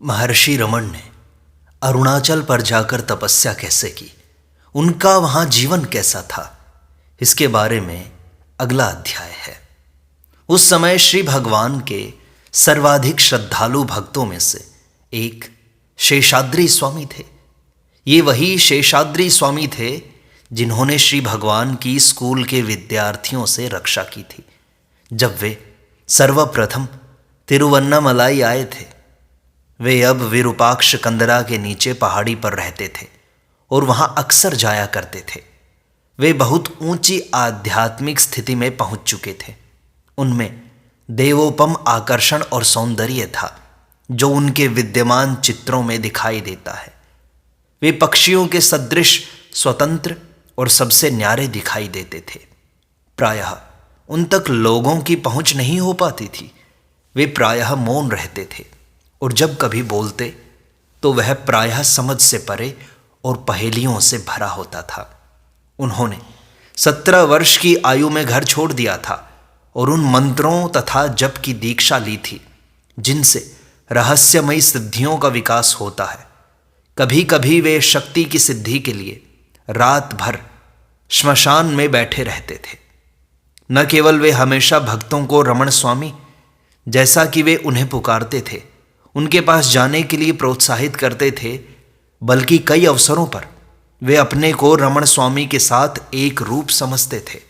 महर्षि रमन ने अरुणाचल पर जाकर तपस्या कैसे की, उनका वहां जीवन कैसा था, इसके बारे में अगला अध्याय है। उस समय श्री भगवान के सर्वाधिक श्रद्धालु भक्तों में से एक शेषाद्री स्वामी थे। ये वही शेषाद्री स्वामी थे जिन्होंने श्री भगवान की स्कूल के विद्यार्थियों से रक्षा की थी जब वे सर्वप्रथम तिरुवन्नामलाई आए थे। वे अब विरूपाक्ष कंदरा के नीचे पहाड़ी पर रहते थे और वहां अक्सर जाया करते थे। वे बहुत ऊंची आध्यात्मिक स्थिति में पहुंच चुके थे। उनमें देवोपम आकर्षण और सौंदर्य था जो उनके विद्यमान चित्रों में दिखाई देता है। वे पक्षियों के सदृश स्वतंत्र और सबसे न्यारे दिखाई देते थे। प्रायः उन तक लोगों की पहुंच नहीं हो पाती थी। वे प्रायः मौन रहते थे और जब कभी बोलते तो वह प्रायः समझ से परे और पहेलियों से भरा होता था। उन्होंने 17 वर्ष की आयु में घर छोड़ दिया था और उन मंत्रों तथा जप की दीक्षा ली थी जिनसे रहस्यमयी सिद्धियों का विकास होता है। कभी कभी वे शक्ति की सिद्धि के लिए रात भर श्मशान में बैठे रहते थे। न केवल वे हमेशा भक्तों को रमण स्वामी, जैसा कि वे उन्हें पुकारते थे, उनके पास जाने के लिए प्रोत्साहित करते थे, बल्कि कई अवसरों पर वे अपने को रमण स्वामी के साथ एक रूप समझते थे।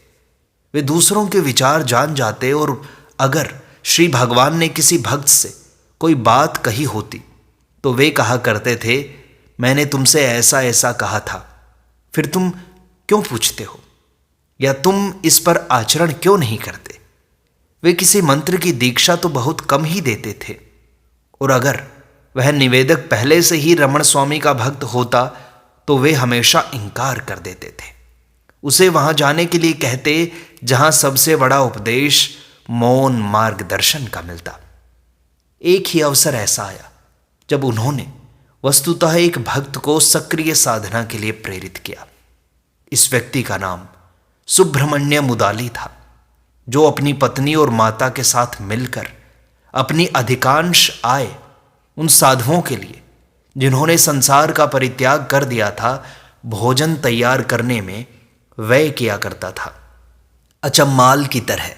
वे दूसरों के विचार जान जाते और अगर श्री भगवान ने किसी भक्त से कोई बात कही होती तो वे कहा करते थे, मैंने तुमसे ऐसा ऐसा कहा था, फिर तुम क्यों पूछते हो, या तुम इस पर आचरण क्यों नहीं करते। वे किसी मंत्र की दीक्षा तो बहुत कम ही देते थे और अगर वह निवेदक पहले से ही रमण स्वामी का भक्त होता तो वे हमेशा इनकार कर देते थे। उसे वहां जाने के लिए कहते जहां सबसे बड़ा उपदेश मौन मार्गदर्शन का मिलता। एक ही अवसर ऐसा आया जब उन्होंने वस्तुतः एक भक्त को सक्रिय साधना के लिए प्रेरित किया। इस व्यक्ति का नाम सुब्रमण्य मुदाली था, जो अपनी पत्नी और माता के साथ मिलकर अपनी अधिकांश आय उन साधुओं के लिए जिन्होंने संसार का परित्याग कर दिया था भोजन तैयार करने में व्यय किया करता था। अचम्माल की तरह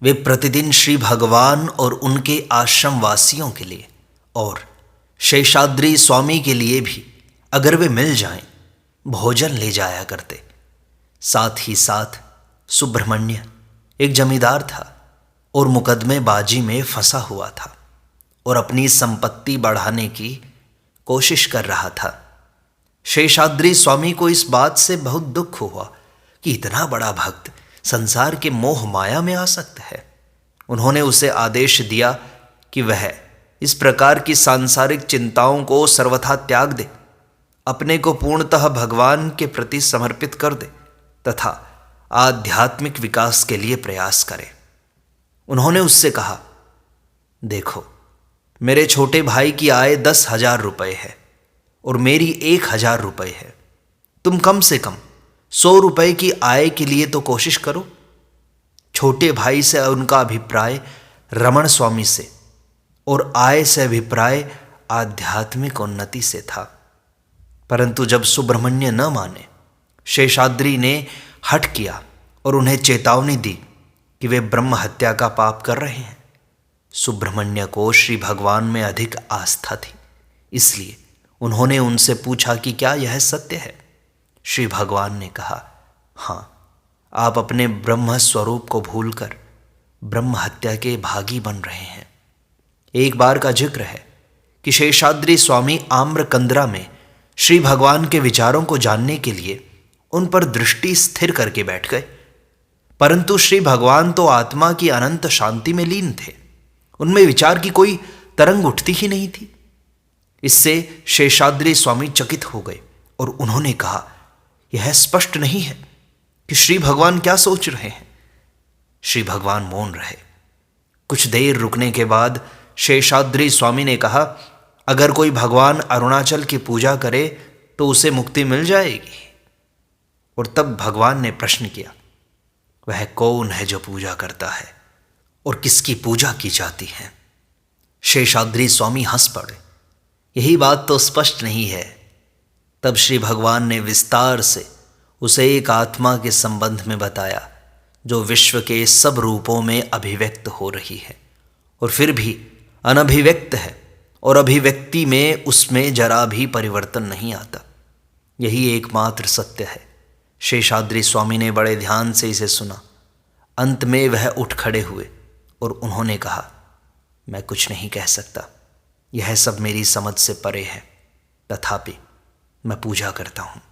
वे प्रतिदिन श्री भगवान और उनके आश्रम वासियों के लिए और शेषाद्री स्वामी के लिए भी अगर वे मिल जाएं, भोजन ले जाया करते। साथ ही साथ सुब्रमण्य एक जमींदार था और मुकदमेबाजी में फंसा हुआ था और अपनी संपत्ति बढ़ाने की कोशिश कर रहा था। शेषाद्री स्वामी को इस बात से बहुत दुख हुआ कि इतना बड़ा भक्त संसार के मोह माया में आसक्त है। उन्होंने उसे आदेश दिया कि वह इस प्रकार की सांसारिक चिंताओं को सर्वथा त्याग दे, अपने को पूर्णतः भगवान के प्रति समर्पित कर दे तथा आध्यात्मिक विकास के लिए प्रयास करे। उन्होंने उससे कहा, देखो, मेरे छोटे भाई की आय 10,000 रुपये है और मेरी 1,000 रुपये है। तुम कम से कम 100 रुपये की आय के लिए तो कोशिश करो। छोटे भाई से उनका अभिप्राय रमण स्वामी से और आय से अभिप्राय आध्यात्मिक उन्नति से था। परंतु जब सुब्रमण्य न माने, शेषाद्री ने हठ किया और उन्हें चेतावनी दी कि वे ब्रह्म हत्या का पाप कर रहे हैं। सुब्रमण्य को श्री भगवान में अधिक आस्था थी, इसलिए उन्होंने उनसे पूछा कि क्या यह सत्य है। श्री भगवान ने कहा, हाँ, आप अपने ब्रह्म स्वरूप को भूलकर ब्रह्म हत्या के भागी बन रहे हैं। एक बार का जिक्र है कि शेषाद्री स्वामी आम्रकंदरा में श्री भगवान के विचारों को जानने के लिए उन पर दृष्टि स्थिर करके बैठ गए, परंतु श्री भगवान तो आत्मा की अनंत शांति में लीन थे। उनमें विचार की कोई तरंग उठती ही नहीं थी। इससे शेषाद्री स्वामी चकित हो गए और उन्होंने कहा, यह स्पष्ट नहीं है कि श्री भगवान क्या सोच रहे हैं। श्री भगवान मौन रहे। कुछ देर रुकने के बाद शेषाद्री स्वामी ने कहा, अगर कोई भगवान अरुणाचल की पूजा करे तो उसे मुक्ति मिल जाएगी। और तब भगवान ने प्रश्न किया, वह कौन है जो पूजा करता है और किसकी पूजा की जाती है। शेषाद्री स्वामी हंस पड़े यही बात तो स्पष्ट नहीं है। तब श्री भगवान ने विस्तार से उसे एक आत्मा के संबंध में बताया जो विश्व के सब रूपों में अभिव्यक्त हो रही है और फिर भी अनभिव्यक्त है, और अभिव्यक्ति में उसमें जरा भी परिवर्तन नहीं आता। यही एकमात्र सत्य है। शेषाद्रि स्वामी ने बड़े ध्यान से इसे सुना। अंत में वह उठ खड़े हुए और उन्होंने कहा, मैं कुछ नहीं कह सकता, यह सब मेरी समझ से परे है, तथापि मैं पूजा करता हूँ।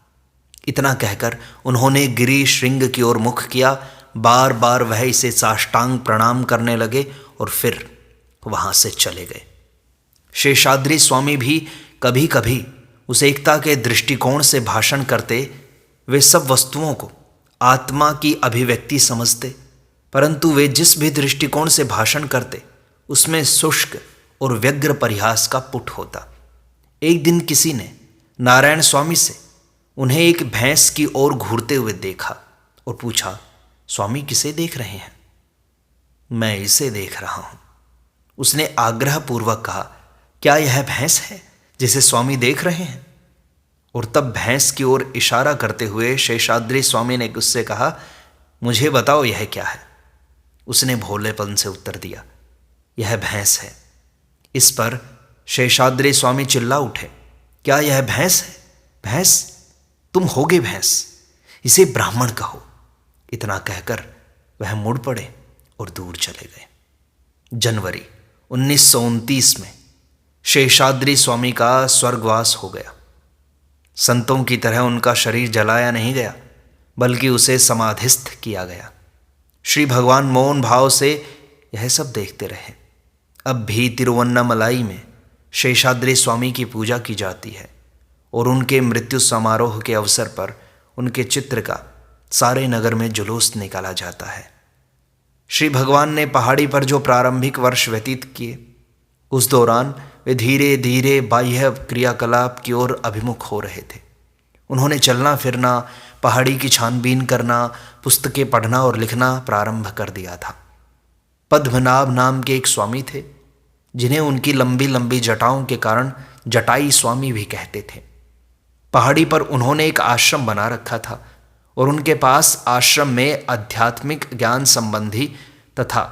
इतना कहकर उन्होंने गिरी श्रृंग की ओर मुख किया। बार बार वह इसे साष्टांग प्रणाम करने लगे और फिर वहाँ से चले गए। शेषाद्रि स्वामी भी कभी कभी उस एकता के दृष्टिकोण से भाषण करते। वे सब वस्तुओं को आत्मा की अभिव्यक्ति समझते, परंतु वे जिस भी दृष्टिकोण से भाषण करते उसमें शुष्क और व्यग्र परिहास का पुट होता। एक दिन किसी ने नारायण स्वामी से उन्हें एक भैंस की ओर घूरते हुए देखा और पूछा, स्वामी किसे देख रहे हैं? मैं इसे देख रहा हूं। उसने आग्रहपूर्वक कहा, क्या यह भैंस है जिसे स्वामी देख रहे हैं? और तब भैंस की ओर इशारा करते हुए शेषाद्रि स्वामी ने उससे कहा, मुझे बताओ यह क्या है? उसने भोलेपन से उत्तर दिया, यह भैंस है। इस पर शेषाद्रि स्वामी चिल्ला उठे, क्या यह भैंस है? भैंस? तुम होगे भैंस, इसे ब्राह्मण कहो। इतना कहकर वह मुड़ पड़े और दूर चले गए। जनवरी 1929 में शेषाद्रि स्वामी का स्वर्गवास हो गया। संतों की तरह उनका शरीर जलाया नहीं गया, बल्कि उसे समाधिस्थ किया गया। श्री भगवान मौन भाव से यह सब देखते रहे। अब भी तिरुवन्नामलाई में शेषाद्रि स्वामी की पूजा की जाती है और उनके मृत्यु समारोह के अवसर पर उनके चित्र का सारे नगर में जुलूस निकाला जाता है। श्री भगवान ने पहाड़ी पर जो प्रारंभिक वर्ष व्यतीत किए, उस दौरान वे धीरे धीरे बाह्य क्रियाकलाप की ओर अभिमुख हो रहे थे। उन्होंने चलना फिरना, पहाड़ी की छानबीन करना, पुस्तकें पढ़ना और लिखना प्रारंभ कर दिया था। पद्मनाभ नाम के एक स्वामी थे, जिन्हें उनकी लंबी लंबी जटाओं के कारण जटाई स्वामी भी कहते थे। पहाड़ी पर उन्होंने एक आश्रम बना रखा था और उनके पास आश्रम में आध्यात्मिक ज्ञान संबंधी तथा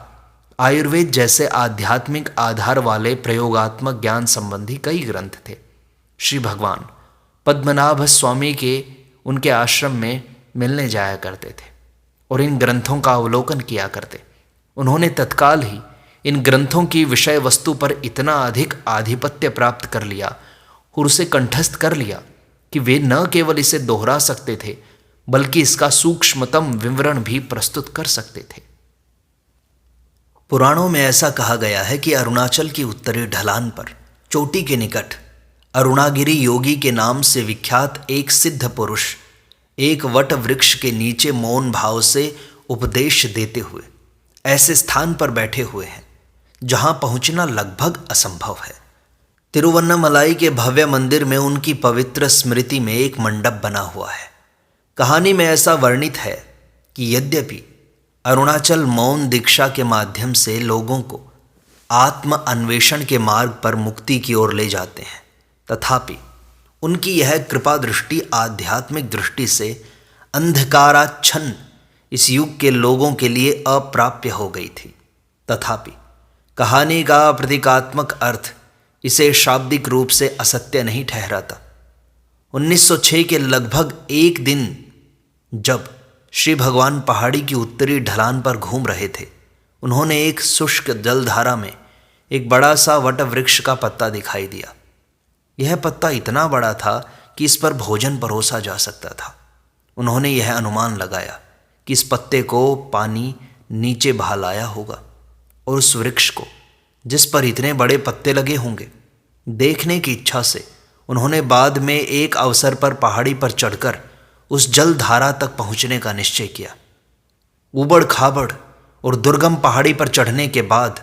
आयुर्वेद जैसे आध्यात्मिक आधार वाले प्रयोगात्मक ज्ञान संबंधी कई ग्रंथ थे। श्री भगवान पद्मनाभ स्वामी के उनके आश्रम में मिलने जाया करते थे और इन ग्रंथों का अवलोकन किया करते। उन्होंने तत्काल ही इन ग्रंथों की विषय वस्तु पर इतना अधिक आधिपत्य प्राप्त कर लिया और उसे कंठस्थ कर लिया कि वे न केवल इसे दोहरा सकते थे, बल्कि इसका सूक्ष्मतम विवरण भी प्रस्तुत कर सकते थे। पुराणों में ऐसा कहा गया है कि अरुणाचल की उत्तरी ढलान पर चोटी के निकट अरुणागिरी योगी के नाम से विख्यात एक सिद्ध पुरुष एक वट वृक्ष के नीचे मौन भाव से उपदेश देते हुए ऐसे स्थान पर बैठे हुए हैं जहां पहुंचना लगभग असंभव है। तिरुवन्नामलाई के भव्य मंदिर में उनकी पवित्र स्मृति में एक मंडप बना हुआ है। कहानी में ऐसा वर्णित है कि यद्यपि अरुणाचल मौन दीक्षा के माध्यम से लोगों को आत्म अन्वेषण के मार्ग पर मुक्ति की ओर ले जाते हैं, तथापि उनकी यह कृपा दृष्टि आध्यात्मिक दृष्टि से अंधकाराच्छन्न इस युग के लोगों के लिए अप्राप्य हो गई थी। तथापि कहानी का प्रतीकात्मक अर्थ इसे शाब्दिक रूप से असत्य नहीं ठहराता। 1906 के लगभग एक दिन जब श्री भगवान पहाड़ी की उत्तरी ढलान पर घूम रहे थे, उन्होंने एक शुष्क जलधारा में एक बड़ा सा वट वृक्ष का पत्ता दिखाई दिया। यह पत्ता इतना बड़ा था कि इस पर भोजन परोसा जा सकता था। उन्होंने यह अनुमान लगाया कि इस पत्ते को पानी नीचे बहा लाया होगा और उस वृक्ष को, जिस पर इतने बड़े पत्ते लगे होंगे, देखने की इच्छा से उन्होंने बाद में एक अवसर पर पहाड़ी पर चढ़कर उस जलधारा तक पहुंचने का निश्चय किया। उबड़ खाबड़ और दुर्गम पहाड़ी पर चढ़ने के बाद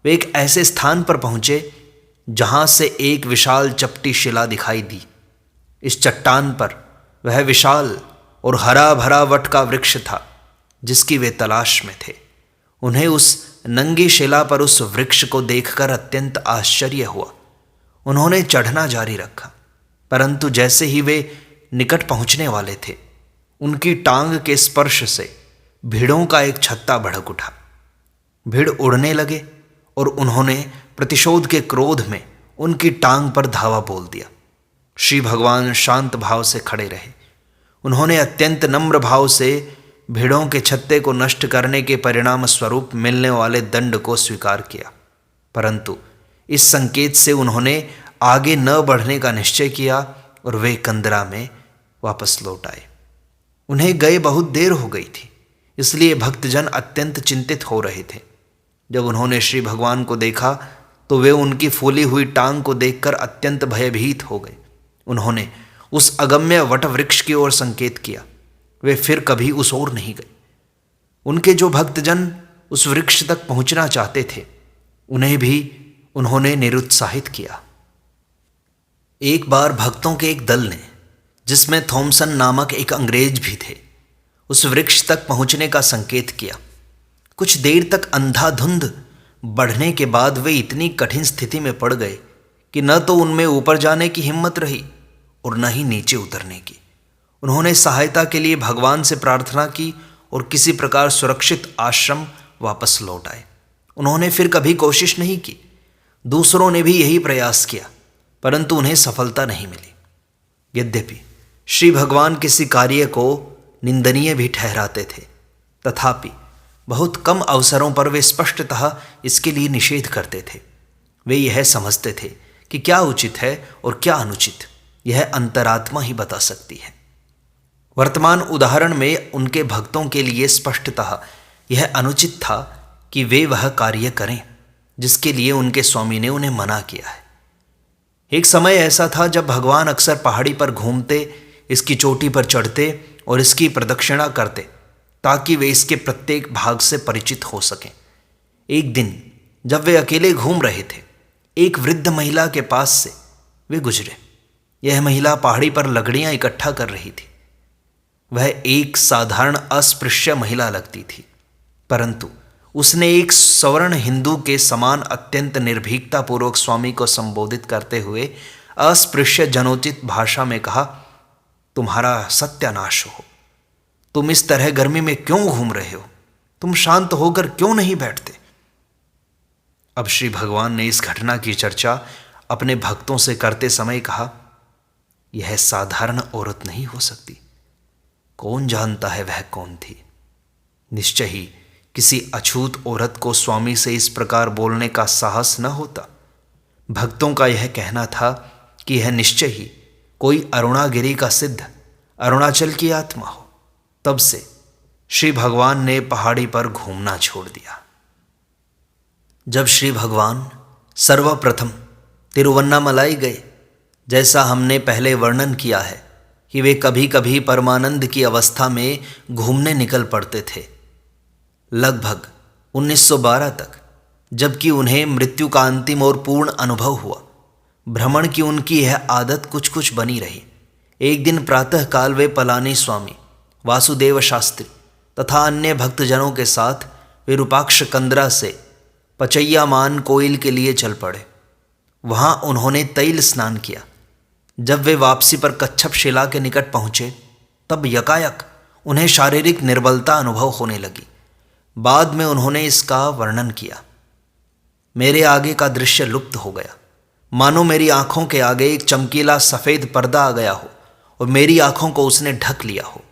वे एक ऐसे स्थान पर पहुंचे जहां से एक विशाल चपटी शिला दिखाई दी। इस चट्टान पर वह विशाल और हरा भरा वट का वृक्ष था जिसकी वे तलाश में थे। उन्हें उस नंगी शिला पर उस वृक्ष को देखकर अत्यंत आश्चर्य हुआ उन्होंने चढ़ना जारी रखा, परंतु जैसे ही वे निकट पहुंचने वाले थे, उनकी टांग के स्पर्श से भीड़ों का एक छत्ता भड़क उठा। भीड़ उड़ने लगे और उन्होंने प्रतिशोध के क्रोध में उनकी टांग पर धावा बोल दिया। श्री भगवान शांत भाव से खड़े रहे। उन्होंने अत्यंत नम्र भाव से भीड़ों के छत्ते को नष्ट करने के परिणाम स्वरूप मिलने वाले दंड को स्वीकार किया, परंतु इस संकेत से उन्होंने आगे न बढ़ने का निश्चय किया और वे कंदरा में वापस लौट आए। उन्हें गए बहुत देर हो गई थी, इसलिए भक्तजन अत्यंत चिंतित हो रहे थे। जब उन्होंने श्री भगवान को देखा तो वे उनकी फूली हुई टांग को देखकर अत्यंत भयभीत हो गए। उन्होंने उस अगम्य वट वृक्ष की ओर संकेत किया। वे फिर कभी उस ओर नहीं गए। उनके जो भक्तजन उस वृक्ष तक पहुंचना चाहते थे, उन्हें भी उन्होंने निरुत्साहित किया। एक बार भक्तों के एक दल ने, जिसमें थॉमसन नामक एक अंग्रेज भी थे, उस वृक्ष तक पहुंचने का संकेत किया। कुछ देर तक अंधाधुंध बढ़ने के बाद वे इतनी कठिन स्थिति में पड़ गए कि न तो उनमें ऊपर जाने की हिम्मत रही और न ही नीचे उतरने की। उन्होंने सहायता के लिए भगवान से प्रार्थना की और किसी प्रकार सुरक्षित आश्रम वापस लौट आए। उन्होंने फिर कभी कोशिश नहीं की। दूसरों ने भी यही प्रयास किया, परंतु उन्हें सफलता नहीं मिली। यद्यपि श्री भगवान किसी कार्य को निंदनीय भी ठहराते थे, तथापि बहुत कम अवसरों पर वे स्पष्टतः इसके लिए निषेध करते थे। वे यह समझते थे कि क्या उचित है और क्या अनुचित, यह अंतरात्मा ही बता सकती है। वर्तमान उदाहरण में उनके भक्तों के लिए स्पष्टतः यह अनुचित था कि वे वह कार्य करें जिसके लिए उनके स्वामी ने उन्हें मना किया है। एक समय ऐसा था जब भगवान अक्सर पहाड़ी पर घूमते, इसकी चोटी पर चढ़ते और इसकी प्रदक्षिणा करते ताकि वे इसके प्रत्येक भाग से परिचित हो सकें। एक दिन जब वे अकेले घूम रहे थे, एक वृद्ध महिला के पास से वे गुजरे। यह महिला पहाड़ी पर लकड़ियां इकट्ठा कर रही थी। वह एक साधारण अस्पृश्य महिला लगती थी, परंतु उसने एक सवर्ण हिंदू के समान अत्यंत निर्भीकतापूर्वक स्वामी को संबोधित करते हुए अस्पृश्य जनोचित भाषा में कहा, तुम्हारा सत्यानाश हो। तुम इस तरह गर्मी में क्यों घूम रहे हो? तुम शांत होकर क्यों नहीं बैठते? अब श्री भगवान ने इस घटना की चर्चा अपने भक्तों से करते समय कहा, यह साधारण औरत नहीं हो सकती। कौन जानता है वह कौन थी? निश्चय ही किसी अछूत औरत को स्वामी से इस प्रकार बोलने का साहस न होता। भक्तों का यह कहना था कि यह निश्चय ही कोई अरुणागिरी का सिद्ध, अरुणाचल की आत्मा हो। तब से श्री भगवान ने पहाड़ी पर घूमना छोड़ दिया। जब श्री भगवान सर्वप्रथम तिरुवन्नामलाई गए, जैसा हमने पहले वर्णन किया है कि वे कभी कभी परमानंद की अवस्था में घूमने निकल पड़ते थे, लगभग 1912 तक, जबकि उन्हें मृत्यु का अंतिम और पूर्ण अनुभव हुआ। भ्रमण की उनकी यह आदत कुछ कुछ बनी रही। एक दिन प्रातःकाल वे पलानी स्वामी, वासुदेव शास्त्री तथा अन्य भक्तजनों के साथ विरूपाक्ष कंदरा से पचैयामान कोइल के लिए चल पड़े। वहाँ उन्होंने तैल स्नान किया। जब वे वापसी पर कच्छप शिला के निकट पहुँचे, तब यकायक उन्हें शारीरिक निर्बलता अनुभव होने लगी। बाद में उन्होंने इसका वर्णन किया। मेरे आगे का दृश्य लुप्त हो गया, मानो मेरी आंखों के आगे एक चमकीला सफ़ेद पर्दा आ गया हो और मेरी आंखों को उसने ढक लिया हो।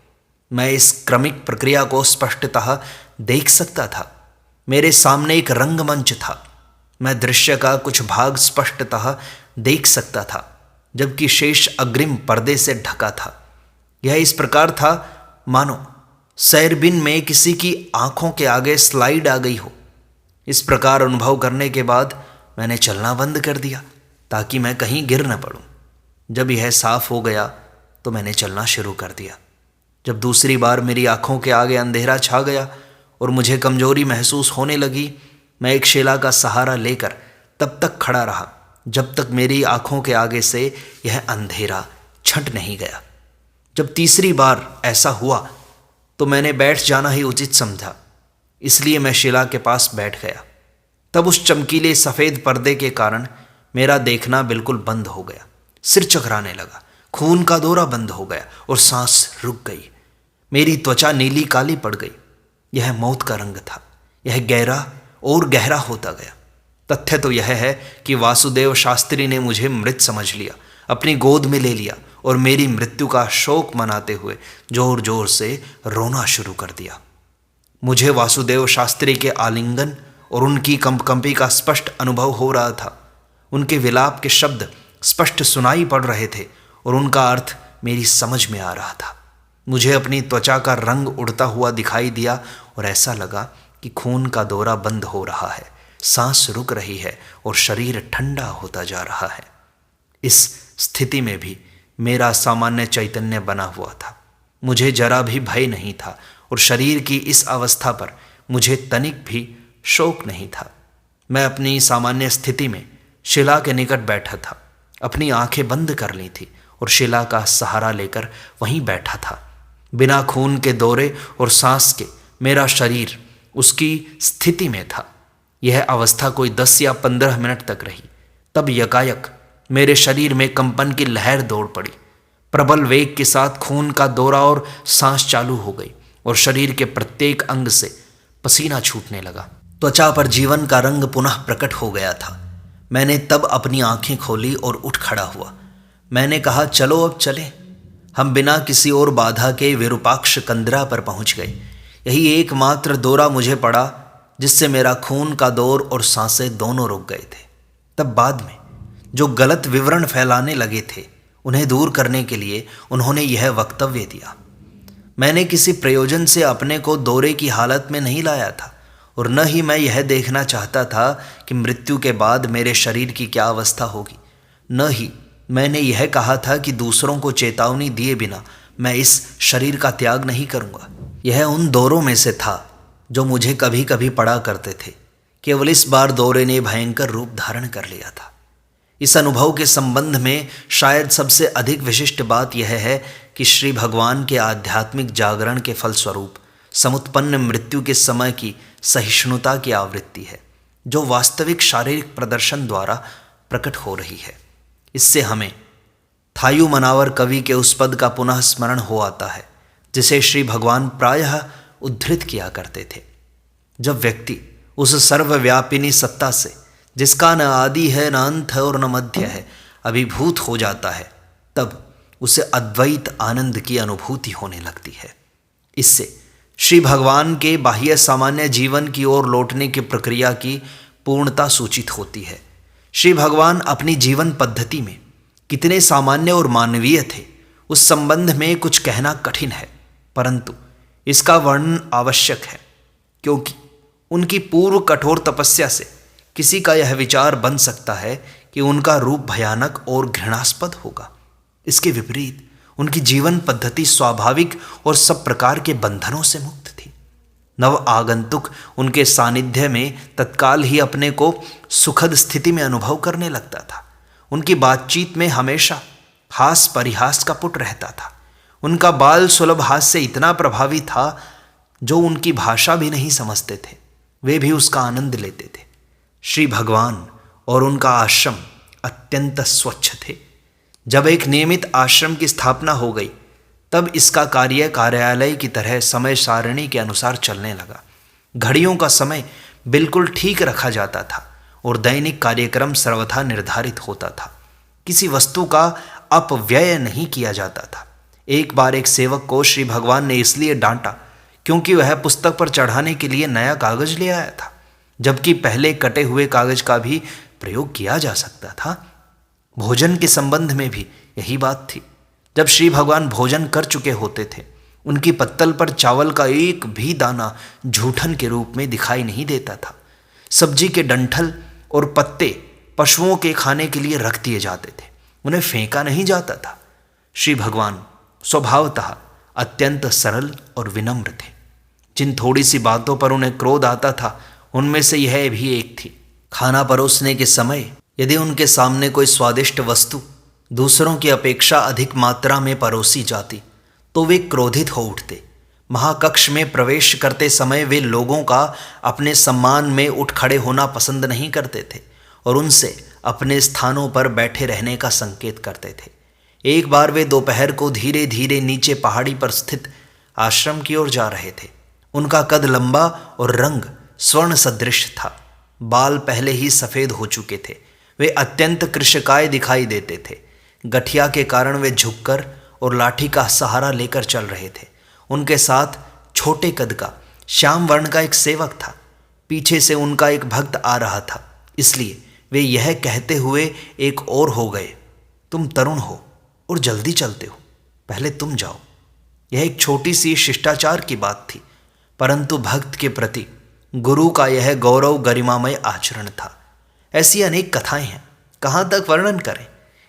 मैं इस क्रमिक प्रक्रिया को स्पष्टतः देख सकता था। मेरे सामने एक रंगमंच था। मैं दृश्य का कुछ भाग स्पष्टतः देख सकता था, जबकि शेष अग्रिम पर्दे से ढका था। यह इस प्रकार था मानो सैरबिन में किसी की आंखों के आगे स्लाइड आ गई हो। इस प्रकार अनुभव करने के बाद मैंने चलना बंद कर दिया ताकि मैं कहीं गिर न पड़ूं। जब यह साफ हो गया तो मैंने चलना शुरू कर दिया। जब दूसरी बार मेरी आंखों के आगे अंधेरा छा गया और मुझे कमजोरी महसूस होने लगी, मैं एक शिला का सहारा लेकर तब तक खड़ा रहा जब तक मेरी आंखों के आगे से यह अंधेरा छंट नहीं गया। जब तीसरी बार ऐसा हुआ तो मैंने बैठ जाना ही उचित समझा, इसलिए मैं शिला के पास बैठ गया। तब उस चमकीले सफ़ेद पर्दे के कारण मेरा देखना बिल्कुल बंद हो गया। सिर चकराने लगा, खून का दौरा बंद हो गया और सांस रुक गई। मेरी त्वचा नीली काली पड़ गई। यह मौत का रंग था। यह गहरा और गहरा होता गया। तथ्य तो यह है कि वासुदेव शास्त्री ने मुझे मृत समझ लिया, अपनी गोद में ले लिया और मेरी मृत्यु का शोक मनाते हुए जोर जोर से रोना शुरू कर दिया। मुझे वासुदेव शास्त्री के आलिंगन और उनकी कंपकंपी का स्पष्ट अनुभव हो रहा था। उनके विलाप के शब्द स्पष्ट सुनाई पड़ रहे थे और उनका अर्थ मेरी समझ में आ रहा था। मुझे अपनी त्वचा का रंग उड़ता हुआ दिखाई दिया और ऐसा लगा कि खून का दौरा बंद हो रहा है, सांस रुक रही है और शरीर ठंडा होता जा रहा है। इस स्थिति में भी मेरा सामान्य चैतन्य बना हुआ था। मुझे जरा भी भय नहीं था और शरीर की इस अवस्था पर मुझे तनिक भी शोक नहीं था। मैं अपनी सामान्य स्थिति में शिला के निकट बैठा था, अपनी आंखें बंद कर ली थी और शिला का सहारा लेकर वहीं बैठा था। बिना खून के दौरे और सांस के मेरा शरीर उसकी स्थिति में था। यह अवस्था कोई 10 या 15 मिनट तक रही। तब यकायक मेरे शरीर में कंपन की लहर दौड़ पड़ी। प्रबल वेग के साथ खून का दौरा और सांस चालू हो गई और शरीर के प्रत्येक अंग से पसीना छूटने लगा। त्वचा पर जीवन का रंग पुनः प्रकट हो गया था। मैंने तब अपनी आंखें खोली और उठ खड़ा हुआ। मैंने कहा, चलो अब चलें। हम बिना किसी और बाधा के विरूपाक्ष कंदरा पर पहुंच गए। यही एकमात्र दौरा मुझे पड़ा जिससे मेरा खून का दौर और सांसें दोनों रुक गए थे। तब बाद में जो गलत विवरण फैलाने लगे थे, उन्हें दूर करने के लिए उन्होंने यह वक्तव्य दिया। मैंने किसी प्रयोजन से अपने को दौरे की हालत में नहीं लाया था और न ही मैं यह देखना चाहता था कि मृत्यु के बाद मेरे शरीर की क्या अवस्था होगी। न ही मैंने यह कहा था कि दूसरों को चेतावनी दिए बिना मैं इस शरीर का त्याग नहीं करूँगा। यह उन दौरों में से था जो मुझे कभी कभी पड़ा करते थे। केवल इस बार दौरे ने भयंकर रूप धारण कर लिया था। इस अनुभव के संबंध में शायद सबसे अधिक विशिष्ट बात यह है कि श्री भगवान के आध्यात्मिक जागरण के फलस्वरूप समुत्पन्न मृत्यु के समय की सहिष्णुता की आवृत्ति है, जो वास्तविक शारीरिक प्रदर्शन द्वारा प्रकट हो रही है। इससे हमें थायु मनावर कवि के उस पद का पुनः स्मरण हो आता है जिसे श्री भगवान प्रायः उद्धृत किया करते थे। जब व्यक्ति उस सर्वव्यापिनी सत्ता से, जिसका न आदि है, न अंत है और न मध्य है, अभिभूत हो जाता है, तब उसे अद्वैत आनंद की अनुभूति होने लगती है। इससे श्री भगवान के बाह्य सामान्य जीवन की ओर लौटने की प्रक्रिया की पूर्णता सूचित होती है। श्री भगवान अपनी जीवन पद्धति में कितने सामान्य और मानवीय थे, उस संबंध में कुछ कहना कठिन है, परंतु इसका वर्णन आवश्यक है, क्योंकि उनकी पूर्व कठोर तपस्या से किसी का यह विचार बन सकता है कि उनका रूप भयानक और घृणास्पद होगा। इसके विपरीत उनकी जीवन पद्धति स्वाभाविक और सब प्रकार के बंधनों से मुक्त थी। नव आगंतुक उनके सानिध्य में तत्काल ही अपने को सुखद स्थिति में अनुभव करने लगता था। उनकी बातचीत में हमेशा हास परिहास का पुट रहता था। उनका बाल सुलभ हास्य इतना प्रभावी था, जो उनकी भाषा भी नहीं समझते थे, वे भी उसका आनंद लेते थे। श्री भगवान और उनका आश्रम अत्यंत स्वच्छ थे। जब एक नियमित आश्रम की स्थापना हो गई, तब इसका कार्य कार्यालय की तरह समय सारणी के अनुसार चलने लगा। घड़ियों का समय बिल्कुल ठीक रखा जाता था और दैनिक कार्यक्रम सर्वथा निर्धारित होता था। किसी वस्तु का अपव्यय नहीं किया जाता था। एक बार एक सेवक को श्री भगवान ने इसलिए डांटा क्योंकि वह पुस्तक पर चढ़ाने के लिए नया कागज ले आया था, जबकि पहले कटे हुए कागज का भी प्रयोग किया जा सकता था। भोजन के संबंध में भी यही बात थी। जब श्री भगवान भोजन कर चुके होते थे, उनकी पत्तल पर चावल का एक भी दाना जूठन के रूप में दिखाई नहीं देता था। सब्जी के डंठल और पत्ते पशुओं के खाने के लिए रख दिए जाते थे, उन्हें फेंका नहीं जाता था। श्री भगवान स्वभावतः अत्यंत सरल और विनम्र थे। जिन थोड़ी सी बातों पर उन्हें क्रोध आता था, उनमें से यह भी एक थी। खाना परोसने के समय यदि उनके सामने कोई स्वादिष्ट वस्तु दूसरों की अपेक्षा अधिक मात्रा में परोसी जाती, तो वे क्रोधित हो उठते। महाकक्ष में प्रवेश करते समय वे लोगों का अपने सम्मान में उठ खड़े होना पसंद नहीं करते थे और उनसे अपने स्थानों पर बैठे रहने का संकेत करते थे। एक बार वे दोपहर को धीरे धीरे नीचे पहाड़ी पर स्थित आश्रम की ओर जा रहे थे। उनका कद लंबा और रंग स्वर्ण सदृश था। बाल पहले ही सफेद हो चुके थे। वे अत्यंत कृशकाय दिखाई देते थे। गठिया के कारण वे झुककर और लाठी का सहारा लेकर चल रहे थे। उनके साथ छोटे कद का श्याम वर्ण का एक सेवक था। पीछे से उनका एक भक्त आ रहा था, इसलिए वे यह कहते हुए एक और हो गए, तुम तरुण हो और जल्दी चलते हो, पहले तुम जाओ। यह एक छोटी सी शिष्टाचार की बात थी, परंतु भक्त के प्रति गुरु का यह गौरव गरिमामय आचरण था। ऐसी अनेक कथाएं हैं, कहाँ तक वर्णन करें।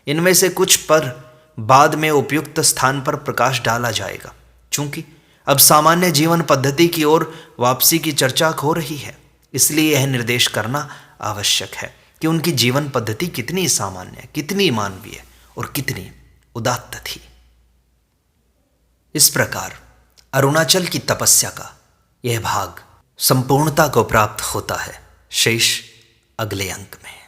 इनमें से कुछ पर बाद में उपयुक्त स्थान पर प्रकाश डाला जाएगा। चूंकि अब सामान्य जीवन पद्धति की ओर वापसी की चर्चा हो रही है, इसलिए यह निर्देश करना आवश्यक है कि उनकी जीवन पद्धति कितनी सामान्य, कितनी मानवीय और कितनी उदात्त थी। इस प्रकार अरुणाचल की तपस्या का यह भाग संपूर्णता को प्राप्त होता है। शेष अगले अंक में।